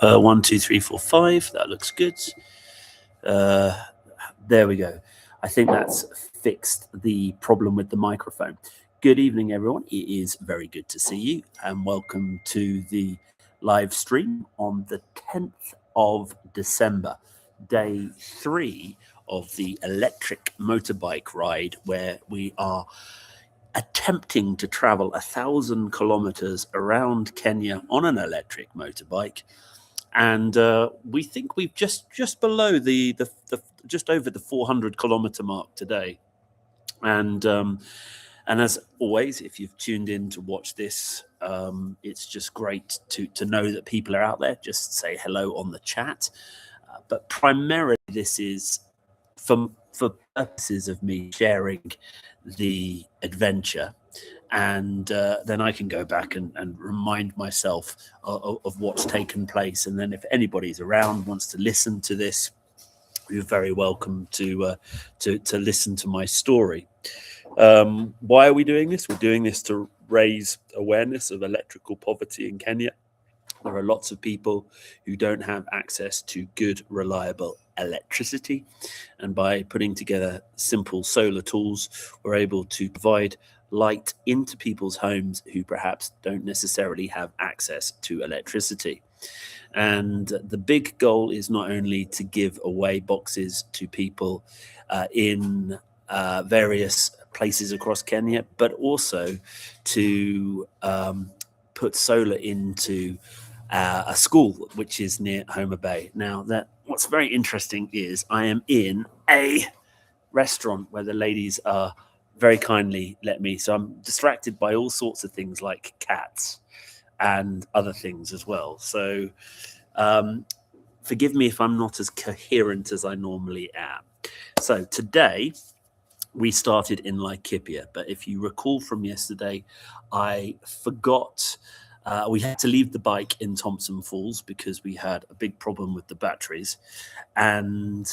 1, 2, 3, 4, 5. That looks good. There we go. I think that's fixed the problem with the microphone. Good evening, everyone. It is very good to see you, and welcome to the live stream on the 10th of December, day 3 of the electric motorbike ride, where we are attempting to travel 1,000 kilometers around Kenya on an electric motorbike. And we think we've just below the just over the 400 kilometer mark today. And as always, if you've tuned in to watch this, it's just great to know that people are out there. Just say hello on the chat. But primarily, this is for purposes of me sharing the adventure, and then I can go back and remind myself of what's taken place. And then if anybody's around, wants to listen to this, you're very welcome to listen to my story. Why are we doing this? We're doing this to raise awareness of electrical poverty in Kenya. There are lots of people who don't have access to good, reliable electricity. And by putting together simple solar tools, we're able to provide light into people's homes who perhaps don't necessarily have access to electricity. And the big goal is not only to give away boxes to people in various places across Kenya, but also to put solar into a school which is near Homa Bay. Now, what's very interesting is I am in a restaurant where the ladies are very kindly let me. So I'm distracted by all sorts of things like cats and other things as well. So forgive me if I'm not as coherent as I normally am. So today we started in Liakipia, but if you recall from yesterday, I forgot. We had to leave the bike in Thompson Falls because we had a big problem with the batteries. And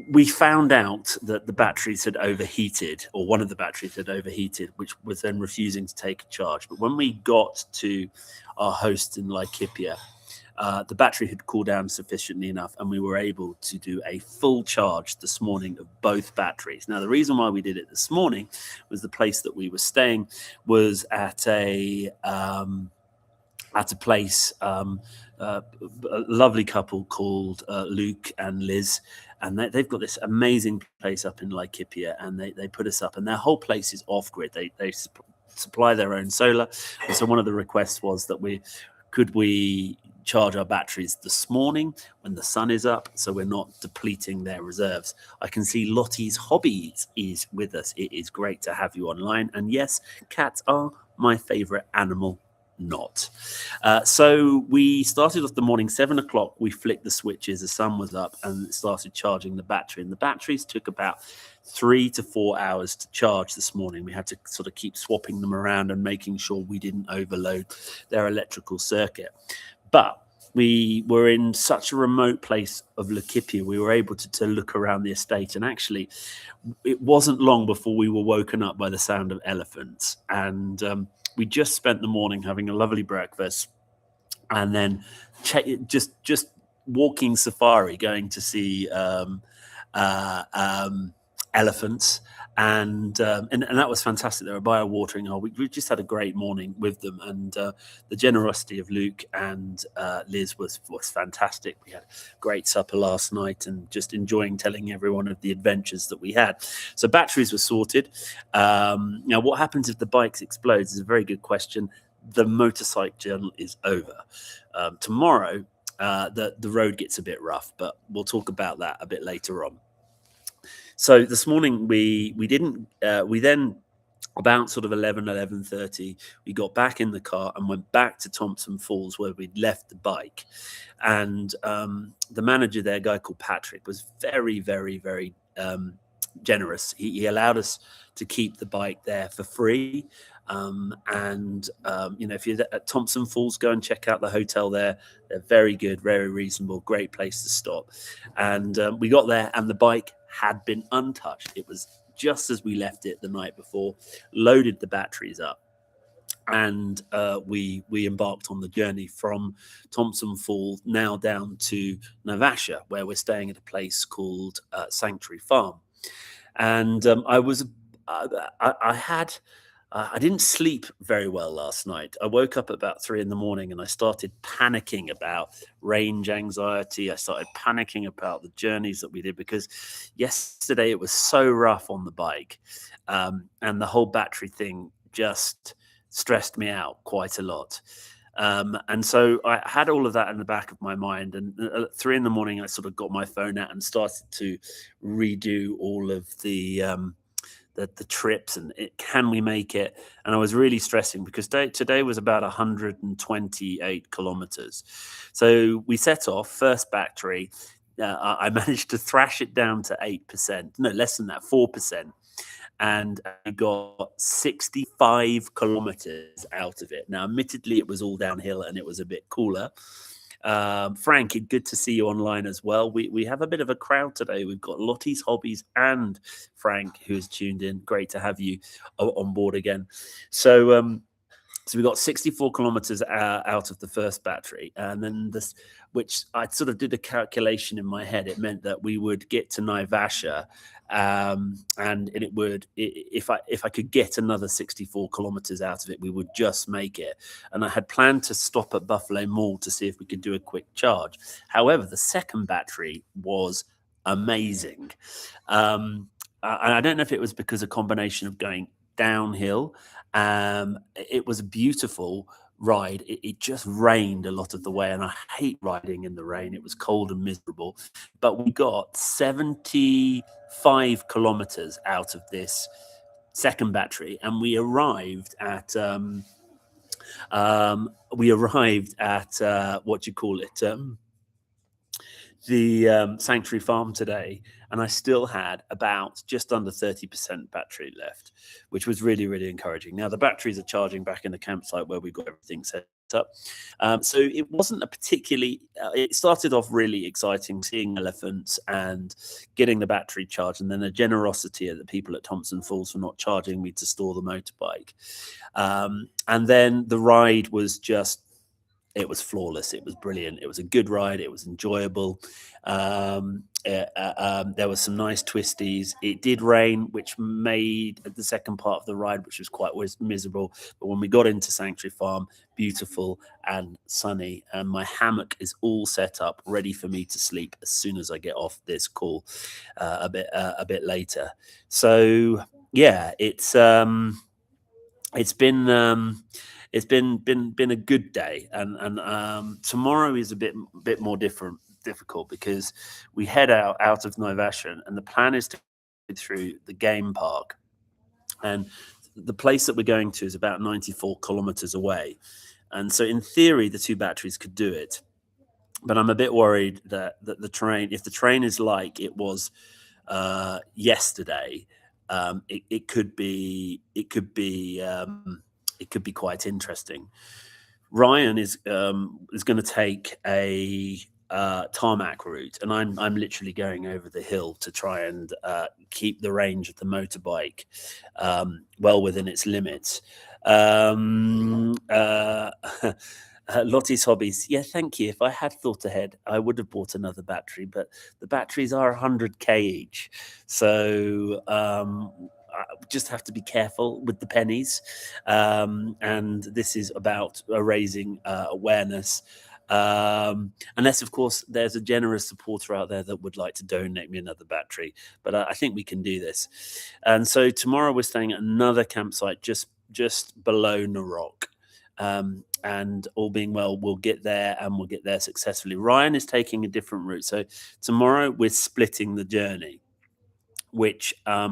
we found out that the batteries had overheated, or one of the batteries had overheated, which was then refusing to take a charge. But when we got to our host in Liakipia, the battery had cooled down sufficiently enough, and we were able to do a full charge this morning of both batteries. Now, the reason why we did it this morning was the place that we were staying was at a place, a lovely couple called Luke and Liz, and they've got this amazing place up in Liakipia, and they put us up, and their whole place is off grid. They supply their own solar, and so one of the requests was that we charge our batteries this morning when the sun is up, so we're not depleting their reserves. I can see Lottie's Hobbies is with us. It is great to have you online, and yes, cats are my favorite animal. Not. So we started off the morning, 7 o'clock. We flicked the switches, the sun was up, and started charging the battery. And the batteries took about 3 to 4 hours to charge this morning. We had to sort of keep swapping them around and making sure we didn't overload their electrical circuit. But we were in such a remote place of Liakipia, we were able to look around the estate. And actually, it wasn't long before we were woken up by the sound of elephants. And we just spent the morning having a lovely breakfast, and then just walking safari, going to see elephants, and that was fantastic. They were by a watering hole. We just had a great morning with them, and the generosity of Luke and Liz was fantastic. We had a great supper last night, and just enjoying telling everyone of the adventures that we had. So batteries were sorted. Now, what happens if the bikes explodes is a very good question. The motorcycle journal is over. Tomorrow, the road gets a bit rough, but we'll talk about that a bit later on. So this morning we then about sort of 11:30, we got back in the car and went back to Thompson Falls where we'd left the bike. And the manager there, a guy called Patrick, was very, very, very generous. He allowed us to keep the bike there for free. If you're at Thompson Falls, go and check out the hotel there. They're very good, very reasonable, great place to stop. And we got there, and the bike had been untouched. It was just as we left it the night before, loaded the batteries up. and we embarked on the journey from Thompson Falls now down to Naivasha, where we're staying at a place called Sanctuary Farm. And I didn't sleep very well last night. I woke up at about 3 in the morning and I started panicking about range anxiety. I started panicking about the journeys that we did, because yesterday it was so rough on the bike, and the whole battery thing just stressed me out quite a lot. And so I had all of that in the back of my mind. And at 3 in the morning, I sort of got my phone out and started to redo all of the trips and can we make it? And I was really stressing because today was about 128 kilometers. So we set off, first battery. I managed to thrash it down to 8%, no, less than that, 4%. And I got 65 kilometers out of it. Now, admittedly, it was all downhill and it was a bit cooler. Frank, good to see you online as well. We have a bit of a crowd today. We've got Lottie's Hobbies and Frank, who's tuned in. Great to have you on board again. So we got 64 kilometers out of the first battery, and then this, which I sort of did a calculation in my head. It meant that we would get to Naivasha, and it would, if I could get another 64 kilometers out of it, we would just make it. And I had planned to stop at Buffalo Mall to see if we could do a quick charge. However, the second battery was amazing. I don't know if it was because a combination of going downhill. It was a beautiful ride. It just rained a lot of the way, and I hate riding in the rain. It was cold and miserable, but we got 75 kilometers out of this second battery, and we arrived at what you call it, the Sanctuary Farm today, and I still had about just under 30% battery left, which was really, really encouraging. Now, the batteries are charging back in the campsite where we got everything set up. So it wasn't a particularly, it started off really exciting, seeing elephants and getting the battery charged, and then the generosity of the people at Thompson Falls for not charging me to store the motorbike. And then the ride was just, it was flawless. It was brilliant. It was a good ride. It was enjoyable. There were some nice twisties. It did rain, which made the second part of the ride, which was quite miserable. But when we got into Sanctuary Farm, beautiful and sunny. And my hammock is all set up, ready for me to sleep as soon as I get off this call a bit later. So yeah, it's been a good day, and tomorrow is a bit more difficult because we head out of Naivasha, and the plan is to go through the game park, and the place that we're going to is about 94 kilometers away, and so in theory the two batteries could do it, but I'm a bit worried that the train, if the train is like it was yesterday, it could be quite interesting. Ryan is going to take a tarmac route, and I'm literally going over the hill to try and keep the range of the motorbike well within its limits. Lottie's Hobbies. Yeah, thank you. If I had thought ahead, I would have bought another battery, but the batteries are 100k each. So I just have to be careful with the pennies. And this is about raising awareness. Unless, of course, there's a generous supporter out there that would like to donate me another battery. But I think we can do this. And so tomorrow we're staying at another campsite just below Narok. And all being well, we'll get there, and we'll get there successfully. Ryan is taking a different route. So tomorrow we're splitting the journey, which I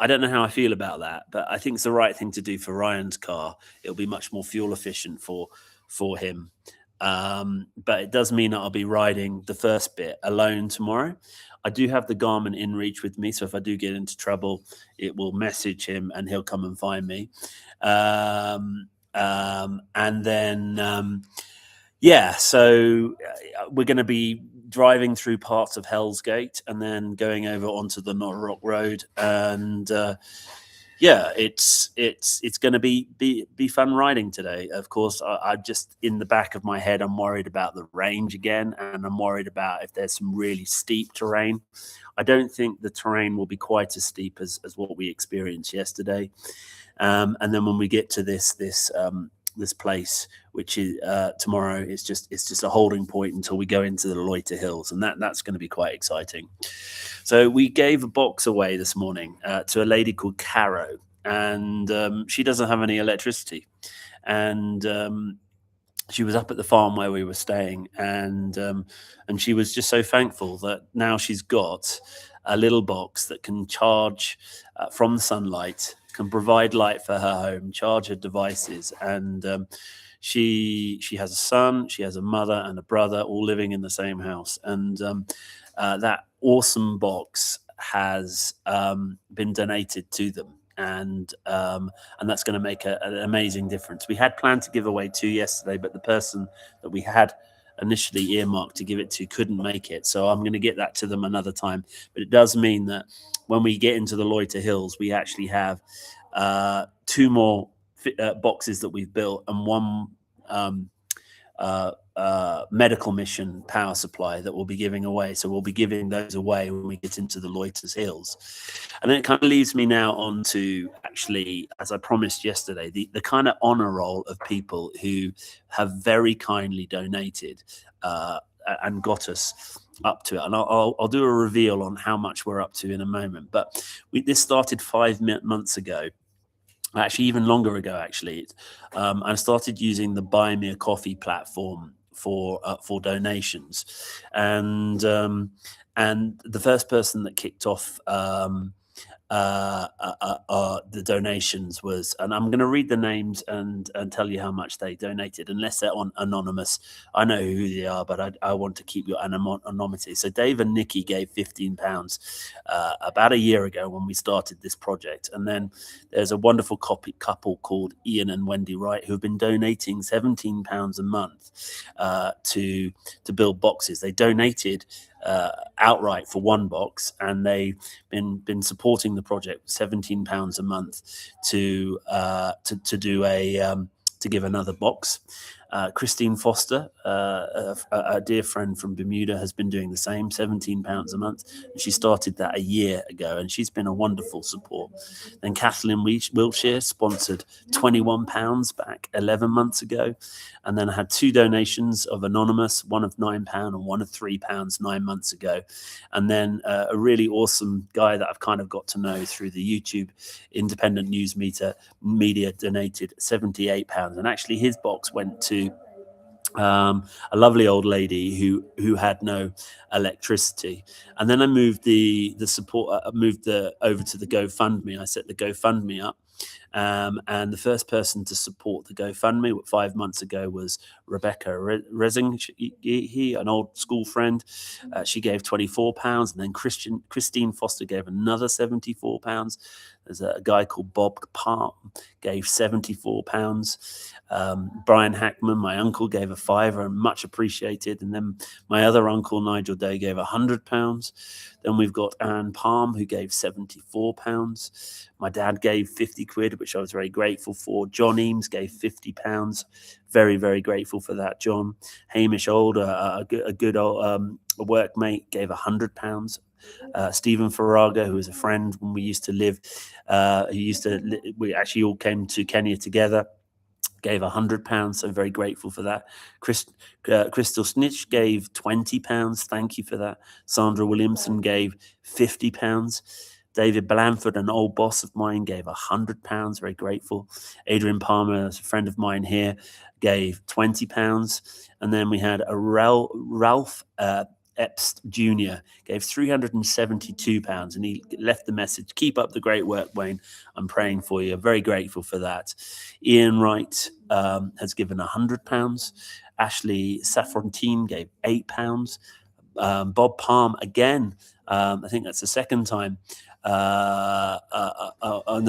don't know how I feel about that, but I think it's the right thing to do for Ryan's car. It'll be much more fuel efficient for him. But it does mean that I'll be riding the first bit alone tomorrow. I do have the Garmin InReach with me, so if I do get into trouble, it will message him and he'll come and find me. And then, so we're going to be driving through parts of Hell's Gate and then going over onto the Norrock Road. And Yeah, it's going to be fun riding today. Of course, I'm just in the back of my head. I'm worried about the range again, and I'm worried about if there's some really steep terrain. I don't think the terrain will be quite as steep as what we experienced yesterday. And then when we get to this place, which is tomorrow, it's just a holding point until we go into the Loiter Hills, and that's going to be quite exciting. So we gave a box away this morning to a lady called Caro, and she doesn't have any electricity, and she was up at the farm where we were staying, and she was just so thankful that now she's got a little box that can charge from the sunlight, can provide light for her home, charge her devices, and she has a son, she has a mother and a brother, all living in the same house, and that awesome box has been donated to them. And that's going to make an amazing difference. We had planned to give away 2 yesterday, but the person that we had initially earmarked to give it to couldn't make it. So I'm going to get that to them another time. But it does mean that when we get into the Loiter Hills, we actually have 2 more boxes that we've built and 1 medical mission power supply that we'll be giving away. So we'll be giving those away when we get into the Loiter's Hills. And then it kind of leaves me now on to actually, as I promised yesterday, the kind of honor roll of people who have very kindly donated and got us up to it. And I'll do a reveal on how much we're up to in a moment. But this started 5 months ago. Actually, even longer ago, actually. I started using the Buy Me a Coffee platform for donations, and the first person that kicked off the donations was, and I'm going to read the names and tell you how much they donated, unless they're anonymous. I know who they are, but I want to keep your anonymity. So Dave and Nikki gave £15 about a year ago when we started this project, and then there's a wonderful couple called Ian and Wendy Wright who have been donating £17 a month to build boxes. They donated outright for 1 box, and they've been supporting the project with £17 a month to do to give another box. Christine Foster, a dear friend from Bermuda, has been doing the same, £17 a month. She started that a year ago, and she's been a wonderful support. Then Kathleen Wiltshire sponsored £21 back 11 months ago. And then I had 2 donations of anonymous, one of £9 and one of £3 9 months ago. And then a really awesome guy that I've kind of got to know through the YouTube independent news media donated £78. And actually his box went to a lovely old lady who had no electricity. And then I moved the support, moved over to the GoFundMe. I set the GoFundMe up. And the first person to support the GoFundMe 5 months ago was Rebecca Resing, an old school friend. She gave £24, and then Christine Foster gave another £74. There's a guy called Bob Palm, gave £74. Brian Hackman, my uncle, gave a £5 and much appreciated. And then my other uncle, Nigel Day, gave £100. Then we've got Anne Palm, who gave £74. My dad gave 50 quid, which I was very grateful for. John Eames gave £50. Very, very grateful for that, John. Hamish Old, a good old workmate, gave £100. Stephen Farraga, who was a friend when we used to live, we actually all came to Kenya together, gave £100, so very grateful for that. Crystal Snitch gave £20, thank you for that. Sandra Williamson gave £50. David Blanford, an old boss of mine, gave £100, very grateful. Adrian Palmer, a friend of mine here, gave £20. And then we had a Ralph Epst Jr. gave £372, and he left the message, "Keep up the great work, Wayne. I'm praying for you." Very grateful for that. Ian Wright has given £100. Ashley Saffrontine gave £8. Bob Palm again. I think that's the second time. No,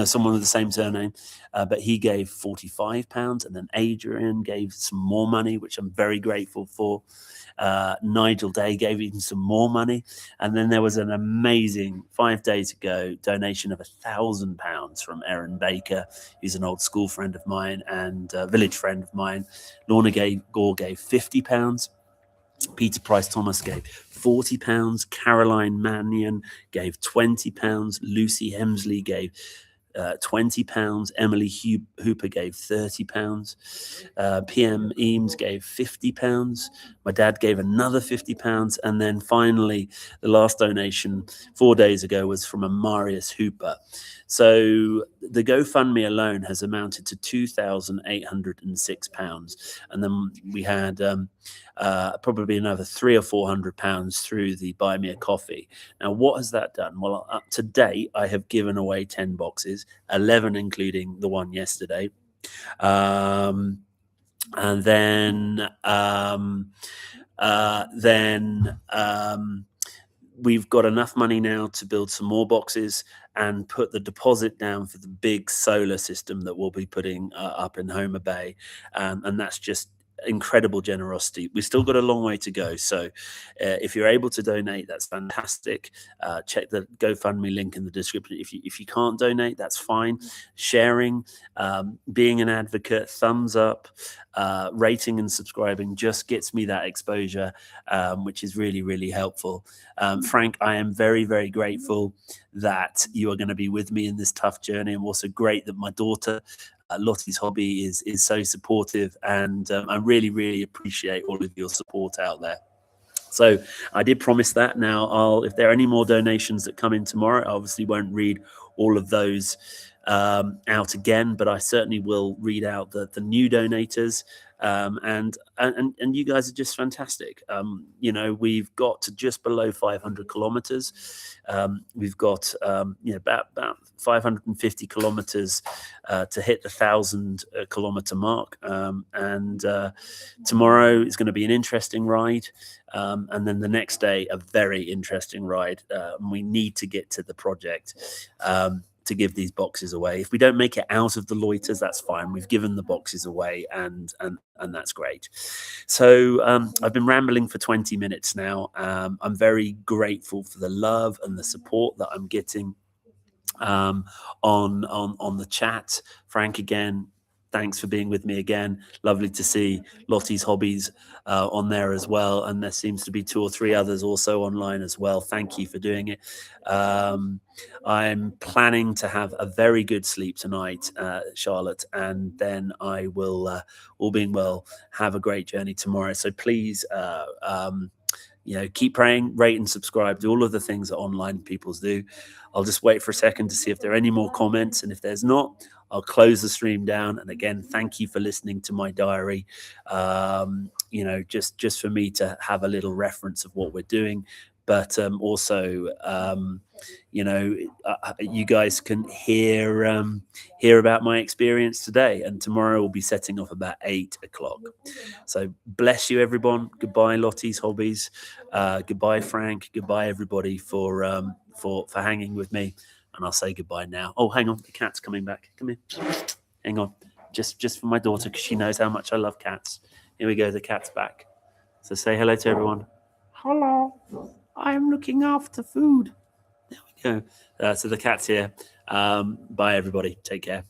someone with the same surname, but he gave £45, and then Adrian gave some more money, which I'm very grateful for. Nigel Day gave even some more money. And then there was an amazing 5 days ago donation of £1,000 from Erin Baker, who's an old school friend of mine and a village friend of mine. Lorna Gore gave £50. Peter Price Thomas gave £40. Caroline Mannion gave £20. Lucy Hemsley gave £20. Emily Hooper gave £30. PM Eames gave £50. My dad gave another £50. And then finally, the last donation 4 days ago was from a Marius Hooper. So the GoFundMe alone has amounted to £2,806. And then we had probably another £300 or £400 through the Buy Me a Coffee. Now, what has that done? Well, up to date, I have given away 10 boxes, 11 including the one yesterday. And then we've got enough money now to build some more boxes and put the deposit down for the big solar system that we'll be putting up in Homer Bay. And that's just incredible generosity. We've still got a long way to go. So if you're able to donate, that's fantastic. Check the GoFundMe link in the description. If you can't donate, that's fine. Sharing, being an advocate, thumbs up, rating and subscribing just gets me that exposure, which is really, really helpful. Frank, I am very, very grateful that you are going to be with me in this tough journey. I'm also great that my daughter, Lottie's Hobby, is so supportive, and I really, really appreciate all of your support out there. So I did promise that. Now, if there are any more donations that come in tomorrow, I obviously won't read all of those out again, but I certainly will read out the new donators. And you guys are just fantastic. You know, we've got to just below 500 kilometers. We've got about 550 kilometers to hit the 1,000 kilometer mark. And tomorrow is going to be an interesting ride. And then the next day, a very interesting ride. We need to get to the project to give these boxes away. If we don't make it out of the loiters, that's fine. We've given the boxes away, and that's great. So I've been rambling for 20 minutes now. I'm very grateful for the love and the support that I'm getting on the chat. Frank, again, thanks for being with me again. Lovely to see Lottie's Hobbies on there as well. And there seems to be 2 or 3 others also online as well. Thank you for doing it. I'm planning to have a very good sleep tonight, Charlotte, and then I will, all being well, have a great journey tomorrow. So please, keep praying, rate and subscribe, do all of the things that online peoples do. I'll just wait for a second to see if there are any more comments. And if there's not, I'll close the stream down. And again, thank you for listening to my diary. Just for me to have a little reference of what we're doing. But also, you guys can hear about my experience today. And tomorrow we'll be setting off about 8 o'clock. So bless you, everyone. Goodbye, Lottie's Hobbies. Goodbye, Frank. Goodbye, everybody, for hanging with me. And I'll say goodbye now. Oh, hang on. The cat's coming back. Come here. Hang on. Just for my daughter, because she knows how much I love cats. Here we go. The cat's back. So say hello to everyone. Hello. I'm looking after food. There we go. So the cat's here. Bye, everybody. Take care.